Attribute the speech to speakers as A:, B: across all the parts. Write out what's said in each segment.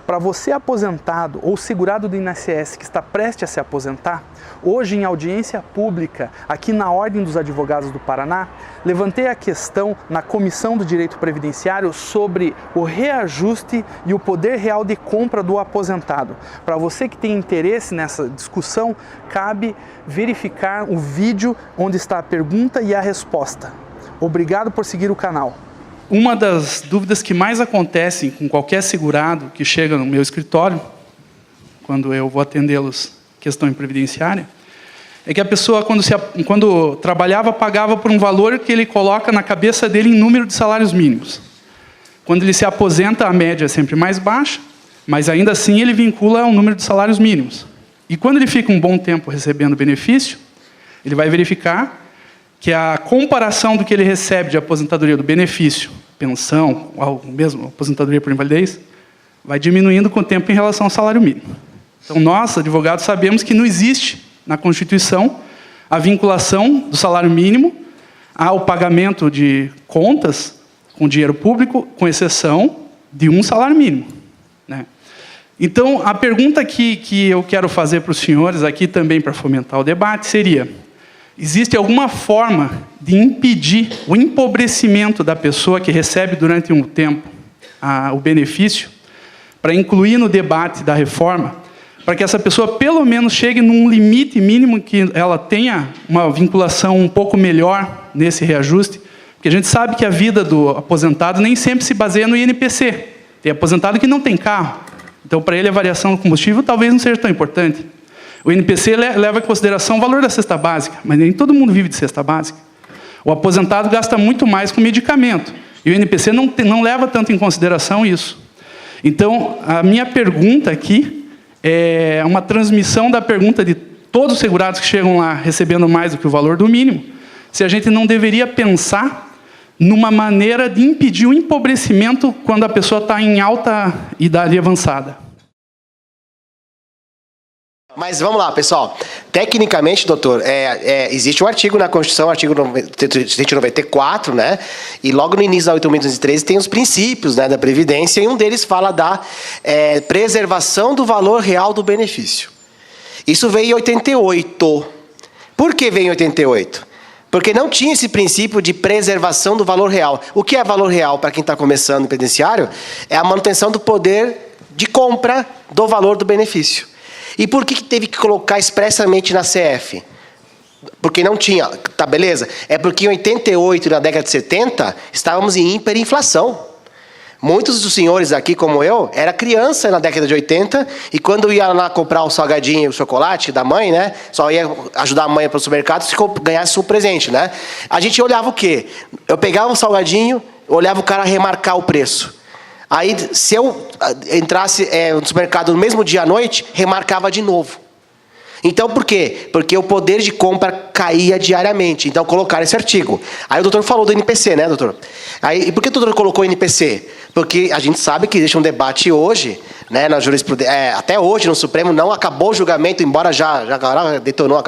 A: Para você aposentado ou segurado do INSS que está prestes a se aposentar, hoje em audiência pública, aqui na Ordem dos Advogados do Paraná, levantei a questão na Comissão do Direito Previdenciário sobre o reajuste e o poder real de compra do aposentado. Para você que tem interesse nessa discussão, cabe verificar o vídeo onde está a pergunta e a resposta. Obrigado por seguir o canal. Uma das dúvidas que mais acontecem com qualquer segurado que chega no meu escritório, quando eu vou atendê-los questão previdenciária, é que a pessoa, quando trabalhava, pagava por um valor que ele coloca na cabeça dele em número de salários mínimos. Quando ele se aposenta, a média é sempre mais baixa, mas ainda assim ele vincula ao número de salários mínimos. E quando ele fica um bom tempo recebendo benefício, ele vai verificar que a comparação do que ele recebe de aposentadoria do benefício, pensão, ou mesmo aposentadoria por invalidez, vai diminuindo com o tempo em relação ao salário mínimo. Então, nós, advogados, sabemos que não existe na Constituição a vinculação do salário mínimo ao pagamento de contas com dinheiro público, com exceção de um salário mínimo, né? Então, a pergunta que eu quero fazer para os senhores aqui também para fomentar o debate seria: existe alguma forma de impedir o empobrecimento da pessoa que recebe durante um tempo o benefício, para incluir no debate da reforma, para que essa pessoa pelo menos chegue num limite mínimo que ela tenha uma vinculação um pouco melhor nesse reajuste? Porque a gente sabe que a vida do aposentado nem sempre se baseia no INPC. Tem aposentado que não tem carro, então para ele a variação do combustível talvez não seja tão importante. O INPC leva em consideração o valor da cesta básica, mas nem todo mundo vive de cesta básica. O aposentado gasta muito mais com medicamento, e o INPC não leva tanto em consideração isso. Então, a minha pergunta aqui é uma transmissão da pergunta de todos os segurados que chegam lá recebendo mais do que o valor do mínimo, se a gente não deveria pensar numa maneira de impedir o empobrecimento quando a pessoa está em alta idade avançada.
B: Mas vamos lá, pessoal. Tecnicamente, doutor, existe um artigo na Constituição, artigo 194, né? E logo no início da 8.213 tem os princípios, né, da Previdência, e um deles fala da preservação do valor real do benefício. Isso veio em 88. Por que veio em 88? Porque não tinha esse princípio de preservação do valor real. O que é valor real para quem está começando no previdenciário? É a manutenção do poder de compra do valor do benefício. E por que teve que colocar expressamente na CF? Porque não tinha. Tá, beleza? É porque em 88, na década de 70, estávamos em hiperinflação. Muitos dos senhores aqui, como eu, era criança na década de 80, e quando ia lá comprar o salgadinho e o chocolate da mãe, né? Só ia ajudar a mãe para o supermercado se ganhasse um presente, né? A gente olhava o quê? Eu pegava o salgadinho, olhava o cara remarcar o preço. Aí, se eu entrasse no supermercado no mesmo dia à noite, remarcava de novo. Então, por quê? Porque o poder de compra caía diariamente. Então, colocaram esse artigo. Aí o doutor falou do NPC, né, doutor? Aí, e por que o doutor colocou o NPC? Porque a gente sabe que existe um debate hoje, né, na jurisprudência, até hoje no Supremo, não acabou o julgamento, embora já detonou,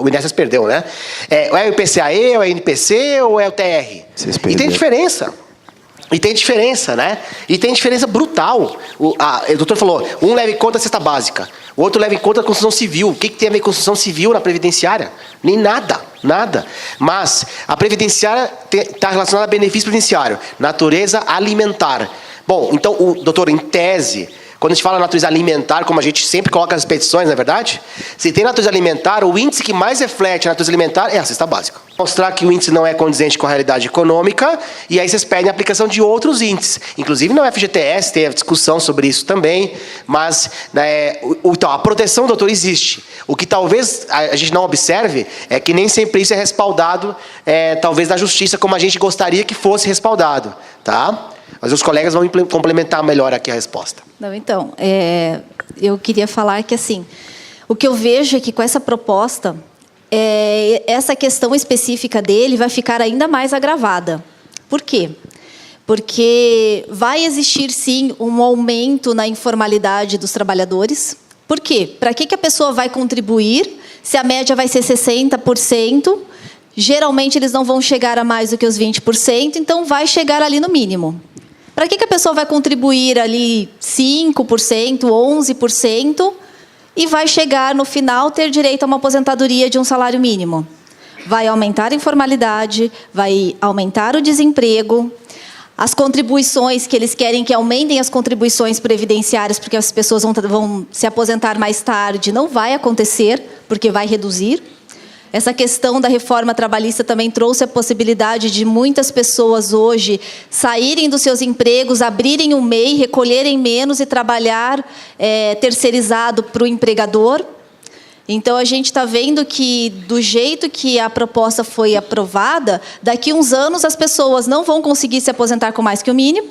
B: o INSS perdeu, né? É o IPCAE, ou é o NPC, ou é o TR? E tem diferença. E tem diferença, né? E tem diferença brutal. O doutor falou, um leva em conta a cesta básica, o outro leva em conta a construção civil. O que tem a ver com construção civil na previdenciária? Nem nada, nada. Mas a previdenciária está relacionada a benefício previdenciário, natureza alimentar. Bom, então, doutor, em tese, quando a gente fala natureza alimentar, como a gente sempre coloca nas petições, não é verdade? Se tem natureza alimentar, o índice que mais reflete a natureza alimentar é a cesta básica. Mostrar que o índice não é condizente com a realidade econômica, e aí vocês pedem a aplicação de outros índices. Inclusive no FGTS tem a discussão sobre isso também, mas então, a proteção, doutor, existe. O que talvez a gente não observe é que nem sempre isso é respaldado, talvez na justiça, como a gente gostaria que fosse respaldado, tá? Mas os colegas vão complementar melhor aqui a resposta.
C: Não, então, eu queria falar que, assim, o que eu vejo é que com essa proposta, essa questão específica dele vai ficar ainda mais agravada. Por quê? Porque vai existir, sim, um aumento na informalidade dos trabalhadores. Por quê? Para que a pessoa vai contribuir se a média vai ser 60%? Geralmente, eles não vão chegar a mais do que os 20%, então vai chegar ali no mínimo. Para que a pessoa vai contribuir ali 5%, 11% e vai chegar no final ter direito a uma aposentadoria de um salário mínimo? Vai aumentar a informalidade, vai aumentar o desemprego, as contribuições que eles querem que aumentem as contribuições previdenciárias, porque as pessoas vão se aposentar mais tarde, não vai acontecer, porque vai reduzir. Essa questão da reforma trabalhista também trouxe a possibilidade de muitas pessoas hoje saírem dos seus empregos, abrirem um MEI, recolherem menos e trabalhar terceirizado para o empregador. Então, a gente está vendo que, do jeito que a proposta foi aprovada, daqui a uns anos as pessoas não vão conseguir se aposentar com mais que o mínimo.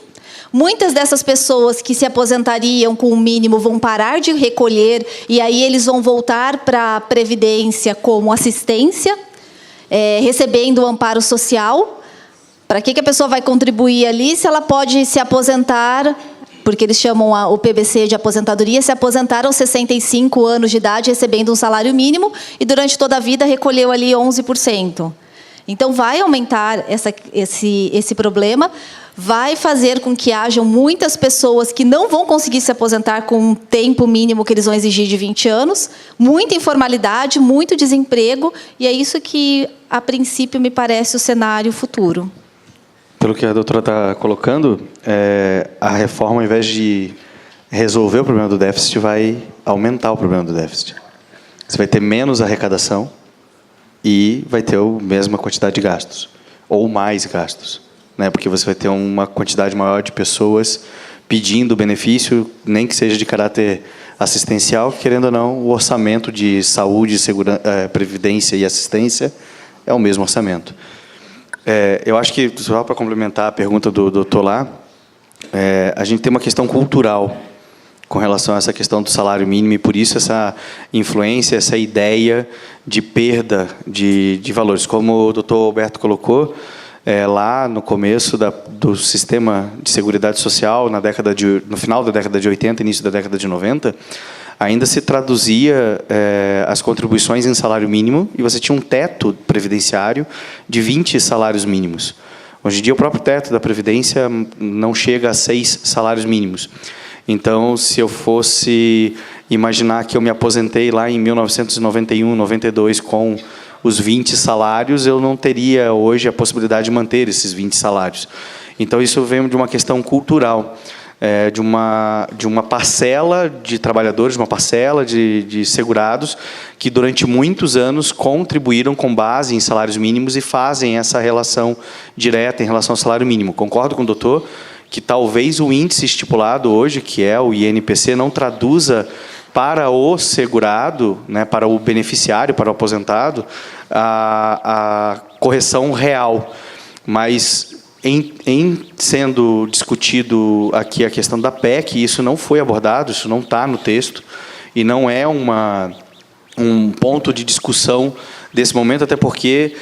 C: Muitas dessas pessoas que se aposentariam com o mínimo vão parar de recolher e aí eles vão voltar para a Previdência como assistência, recebendo o amparo social. Para que a pessoa vai contribuir ali se ela pode se aposentar, porque eles chamam o PBC de aposentadoria, se aposentar aos 65 anos de idade, recebendo um salário mínimo, e durante toda a vida recolheu ali 11%. Então, vai aumentar esse problema, vai fazer com que hajam muitas pessoas que não vão conseguir se aposentar com um tempo mínimo que eles vão exigir de 20 anos, muita informalidade, muito desemprego, e é isso que, a princípio, me parece o cenário futuro.
D: Pelo que a doutora está colocando, a reforma, ao invés de resolver o problema do déficit, vai aumentar o problema do déficit. Você vai ter menos arrecadação e vai ter a mesma quantidade de gastos, ou mais gastos, né? Porque você vai ter uma quantidade maior de pessoas pedindo benefício, nem que seja de caráter assistencial, querendo ou não, o orçamento de saúde, previdência e assistência é o mesmo orçamento. Eu acho que, só para complementar a pergunta do doutor lá, a gente tem uma questão cultural com relação a essa questão do salário mínimo, e por isso essa influência, essa ideia de perda de valores. Como o doutor Alberto colocou, lá no começo do sistema de seguridade social, no final da década de 80, início da década de 90, ainda se traduzia as contribuições em salário mínimo, e você tinha um teto previdenciário de 20 salários mínimos. Hoje em dia, o próprio teto da Previdência não chega a 6 salários mínimos. Então, se eu fosse imaginar que eu me aposentei lá em 1991, 92, com os 20 salários, eu não teria hoje a possibilidade de manter esses 20 salários. Então, isso vem de uma questão cultural. De uma parcela de trabalhadores, uma parcela de segurados, que durante muitos anos contribuíram com base em salários mínimos e fazem essa relação direta em relação ao salário mínimo. Concordo com o doutor que talvez o índice estipulado hoje, que é o INPC, não traduza para o segurado, né, para o beneficiário, para o aposentado, a correção real. Mas, em sendo discutido aqui a questão da PEC, isso não foi abordado, isso não está no texto, e não é um ponto de discussão desse momento, até porque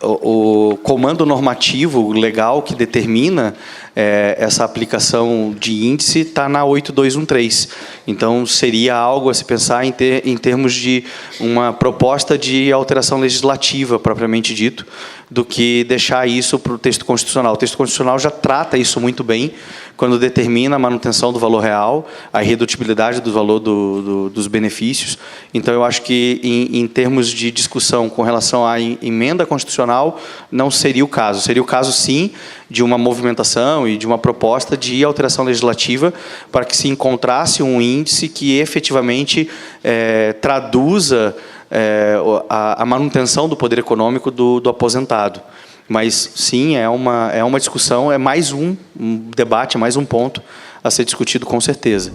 D: o comando normativo legal que determina essa aplicação de índice está na 8213. Então, seria algo a se pensar em termos de uma proposta de alteração legislativa, propriamente dito, do que deixar isso para o texto constitucional. O texto constitucional já trata isso muito bem, quando determina a manutenção do valor real, a irredutibilidade do valor dos benefícios. Então, eu acho que, em termos de discussão com relação à emenda constitucional, não seria o caso. Seria o caso, sim, de uma movimentação e de uma proposta de alteração legislativa para que se encontrasse um índice que efetivamente traduza a manutenção do poder econômico do aposentado. Mas, sim, é uma discussão, é mais um debate, é mais um ponto a ser discutido, com certeza.